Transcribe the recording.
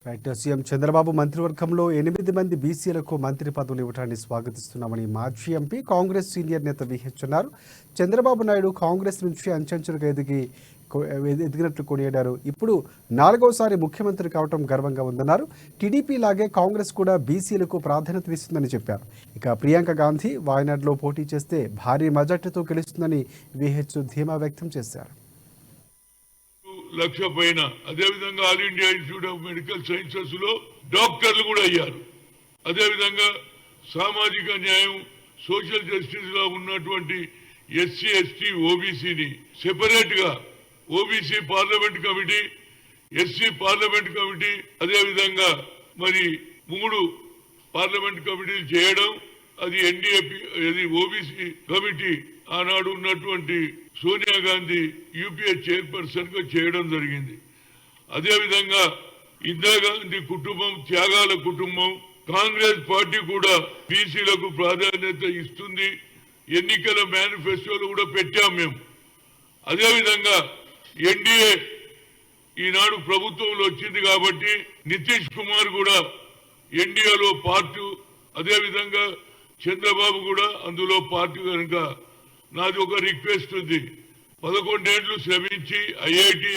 Right. CM Chandrababu మంత్రివర్గంలో 8 మంది బీసీలకు మంత్రి పదవులు ఇవ్వడాన్ని స్వాగతిస్తున్నామని మాజీ ఎంపీ కాంగ్రెస్ సీనియర్ నేత విహెచ్ అన్నారు. చంద్రబాబు నాయుడు కాంగ్రెస్ నుంచి అంచెంచెలుగా ఎదిగినట్లు కొనియాడారు. ఇప్పుడు 4వసారి ముఖ్యమంత్రి కావడం గర్వంగా ఉందన్నారు. టీడీపీ లాగే కాంగ్రెస్ కూడా బీసీలకు ప్రాధాన్యత ఇస్తుందని చెప్పారు. ఇక ప్రియాంక గాంధీ వాయనాడ్లో పోటీ చేస్తే భారీ మెజార్టీతో గెలుస్తుందని విహెచ్ ధీమా వ్యక్తం చేశారు. లక్ష పైన అదేవిధంగా all India institute of medical sciences లో డాక్టర్లు కూడా అయ్యారు. అదేవిధంగా సామాజిక న్యాయం సోషల్ జస్టిస్ లో ఉన్నటువంటి ఎస్సీ ఎస్టీ ఓబీసీని సెపరేట్ గా OBC parliament committee, SC parliament committee, అదేవిధంగా మరి 3 పార్లమెంట్ కమిటీలు చేయడం, అది ఎన్డీఏ ఓబీసీ కమిటీ ఆనాడు ఉన్నటువంటి సోనియా గాంధీ యూపీఏ చైర్పర్సన్ గా చేయడం జరిగింది. అదేవిధంగా ఇందిరాగాంధీ కుటుంబం త్యాగాల కుటుంబం, కాంగ్రెస్ పార్టీ కూడా బీసీలకు ప్రాధాన్యత ఇస్తుంది. ఎన్నికల మేనిఫెస్టోలు కూడా పెట్టాం మేము. అదేవిధంగా ఎన్డీఏ ఈనాడు ప్రభుత్వంలో వచ్చింది కాబట్టి నితీష్ కుమార్ కూడా ఎన్డీఏలో పార్టీ, అదేవిధంగా చంద్రబాబు కూడా అందులో పార్టీ. కనుక నాది ఒక రిక్వెస్ట్ ఉంది, 11 ఏళ్లు శ్రమించి ఐఐటి